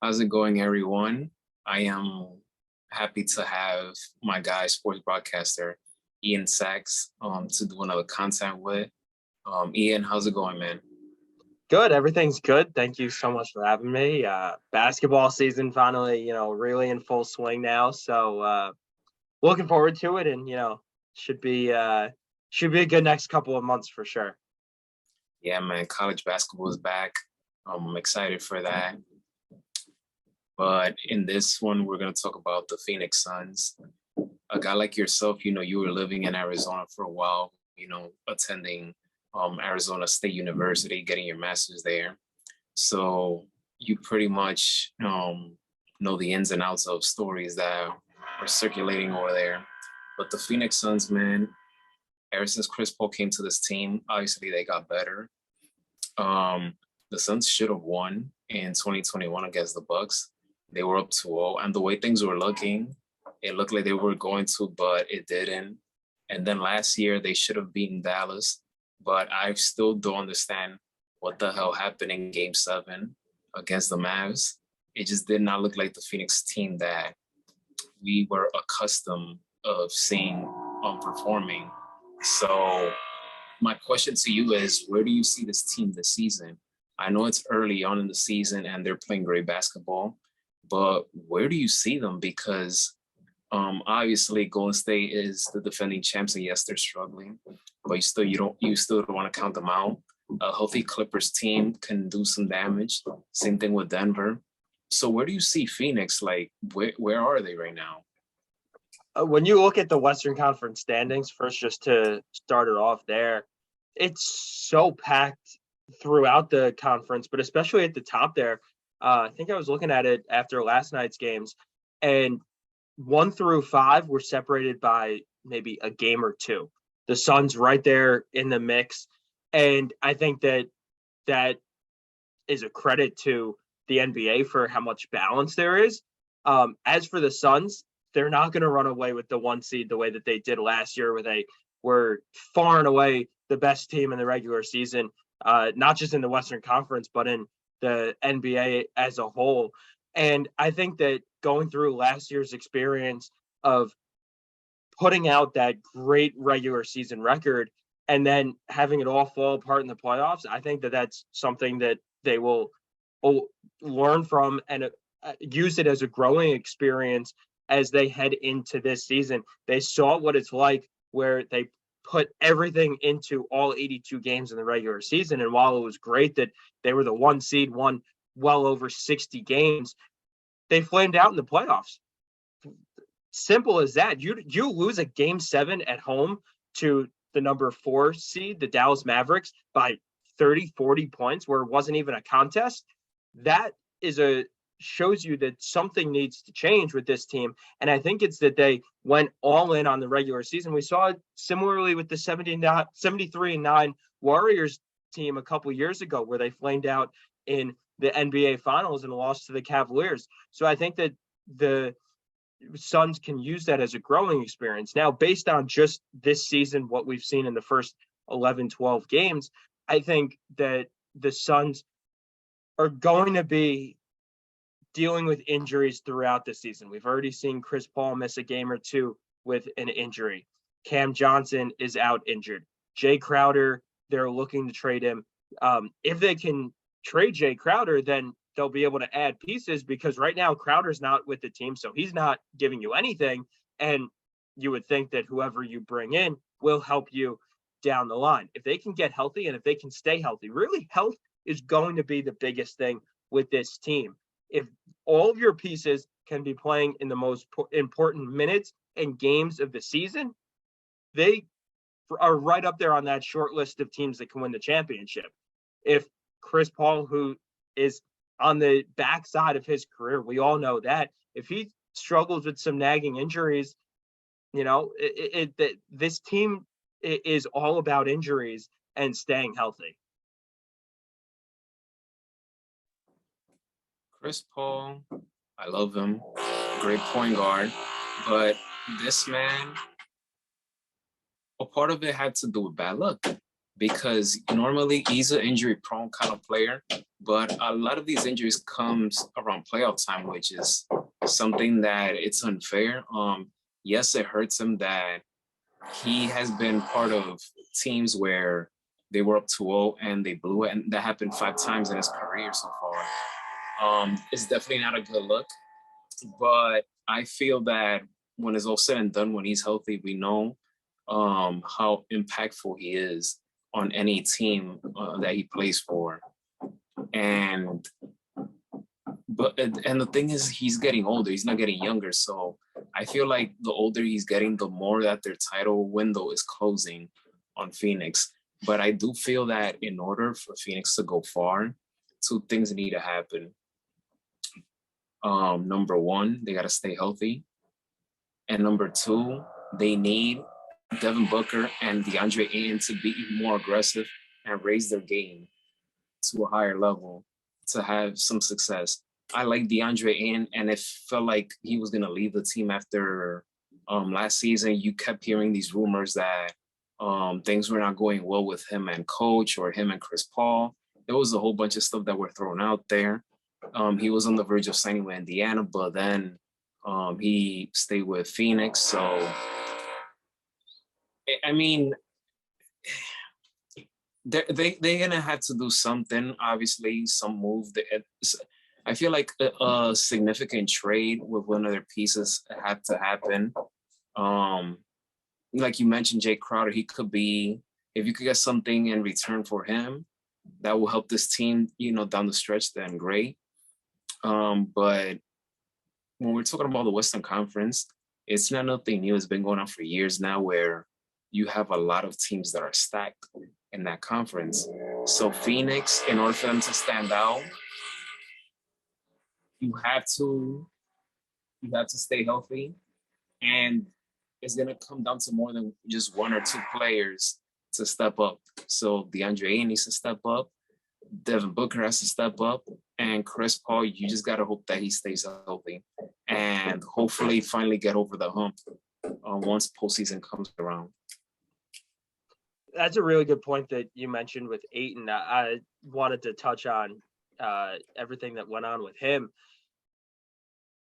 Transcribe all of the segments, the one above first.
How's it going, everyone? I am happy to have my guy, sports broadcaster Ian Sachs, to do another content with. Ian, how's it going, man? Good. Everything's good. Thank you so much for having me. Basketball season finally, really in full swing now. So looking forward to it, and should be uh, should be a good next couple of months for sure. Yeah, man, college basketball is back. I'm excited for that. But in this one, we're going to talk about the Phoenix Suns. A guy like yourself, you were living in Arizona for a while, attending Arizona State University, getting your master's there. So you pretty much know the ins and outs of stories that are circulating over there. But the Phoenix Suns, man, ever since Chris Paul came to this team, obviously they got better. Um, the Suns should have won in 2021 against the Bucks. They were up 2-0, and the way things were looking, it looked like they were going to, but it didn't. And then last year they should have beaten Dallas, but I still don't understand what the hell happened in Game 7 against the Mavs. It just did not look like the Phoenix team that we were accustomed of seeing performing. So my question to you is, where do you see this team this season? I know it's early on in the season and they're playing great basketball, but where do you see them? Because obviously Golden State is the defending champs, and yes, they're struggling, but you still don't want to count them out. A healthy Clippers team can do some damage. Same thing with Denver. So where do you see Phoenix? Like, where are they right now? When you look at the Western Conference standings, first, just to start it off there, it's so packed throughout the conference, but especially at the top there. I think I was looking at it after last night's games, and 1 through 5 were separated by maybe a game or two. The Suns right there in the mix, and I think that is a credit to the NBA for how much balance there is. As for the Suns, they're not going to run away with the 1 seed the way that they did last year, where they were far and away the best team in the regular season, not just in the Western Conference, but in the NBA as a whole. And I think that going through last year's experience of putting out that great regular season record and then having it all fall apart in the playoffs, I think that that's something that they will learn from and use it as a growing experience as they head into this season. They saw what it's like where they put everything into all 82 games in the regular season. And while it was great that they were the 1 seed, won well over 60 games, they flamed out in the playoffs. Simple as that. You lose a game 7 at home to the number 4 seed, the Dallas Mavericks, by 30, 40 points, where it wasn't even a contest. That is shows you that something needs to change with this team. And I think it's that they went all in on the regular season. We saw it similarly with the 73-9 Warriors team a couple years ago, where they flamed out in the NBA Finals and lost to the Cavaliers. So I think that the Suns can use that as a growing experience. Now, based on just this season, what we've seen in the first 11, 12 games, I think that the Suns are going to be dealing with injuries throughout the season. We've already seen Chris Paul miss a game or two with an injury. Cam Johnson is out injured. Jay Crowder, they're looking to trade him. If they can trade Jay Crowder, then they'll be able to add pieces, because right now Crowder's not with the team, so he's not giving you anything. And you would think that whoever you bring in will help you down the line. If they can get healthy and if they can stay healthy, really health is going to be the biggest thing with this team. If all of your pieces can be playing in the most important minutes and games of the season, they are right up there on that short list of teams that can win the championship. If Chris Paul, who is on the backside of his career, we all know that, if he struggles with some nagging injuries, this team is all about injuries and staying healthy. Chris Paul, I love him. Great point guard. But this man, a part of it had to do with bad luck. because normally he's an injury prone kind of player, but a lot of these injuries comes around playoff time, which is something that it's unfair. Yes, it hurts him that he has been part of teams where they were up 2-0 and they blew it, and that happened 5 times in his career so far. It's definitely not a good look, but I feel that when it's all said and done, when he's healthy, we know how impactful he is on any team that he plays for. And the thing is, he's getting older. He's not getting younger. So I feel like the older he's getting, the more that their title window is closing on Phoenix. But I do feel that in order for Phoenix to go far, 2 things need to happen. Number one, they got to stay healthy. And number 2, they need Devin Booker and DeAndre Ayton to be even more aggressive and raise their game to a higher level to have some success. I like DeAndre Ayton, and it felt like he was going to leave the team after last season. You kept hearing these rumors that things were not going well with him and coach or him and Chris Paul. There was a whole bunch of stuff that were thrown out there. He was on the verge of signing with Indiana, but then he stayed with Phoenix. So, I mean, they're gonna have to do something. Obviously, some move. I feel like a significant trade with one of their pieces had to happen. Like you mentioned, Jay Crowder, he could be, if you could get something in return for him, that will help this team, down the stretch, then great. But when we're talking about the Western Conference, it's not nothing new. It's been going on for years now where you have a lot of teams that are stacked in that conference. So Phoenix, in order for them to stand out, you have to stay healthy, and it's gonna come down to more than just 1 or 2 players to step up. So DeAndre Ayton needs to step up, Devin Booker has to step up, and Chris Paul, you just gotta hope that he stays healthy and hopefully finally get over the hump once postseason comes around. That's a really good point that you mentioned with Ayton. I wanted to touch on everything that went on with him.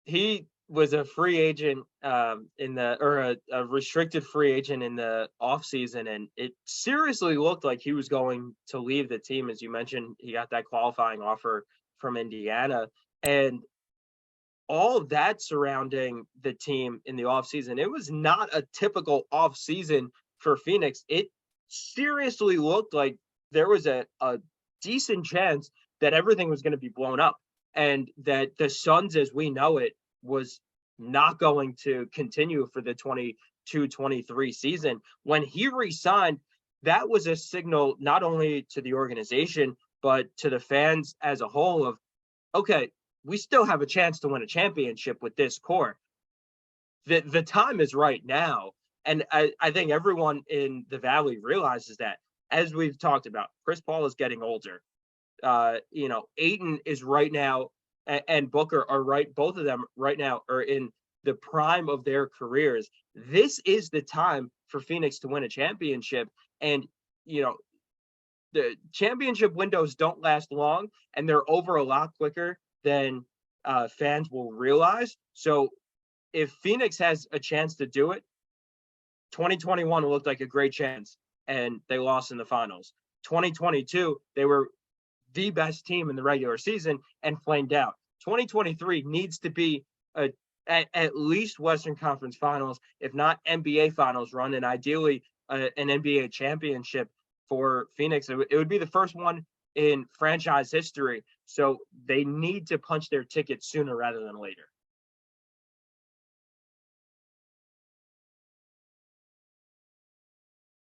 He was a free agent a restricted free agent in the offseason, and it seriously looked like he was going to leave the team. As you mentioned, he got that qualifying offer from Indiana, and all of that surrounding the team in the offseason. It was not a typical offseason for Phoenix. It seriously looked like there was a decent chance that everything was going to be blown up and that the Suns, as we know it, was not going to continue for the 22-23 season. When he re-signed, that was a signal not only to the organization, but to the fans as a whole of, okay, we still have a chance to win a championship with this core. The time is right now. And I think everyone in the Valley realizes that. As we've talked about, Chris Paul is getting older. Ayton is right now, and Booker are right. Both of them right now are in the prime of their careers. This is the time for Phoenix to win a championship. And, the championship windows don't last long, and they're over a lot quicker than fans will realize. So if Phoenix has a chance to do it, 2021 looked like a great chance, and they lost in the finals. 2022, they were the best team in the regular season and flamed out. 2023 needs to be at least Western Conference Finals, if not NBA Finals run, and ideally an NBA championship for Phoenix. It would be the first one in franchise history, so they need to punch their ticket sooner rather than later.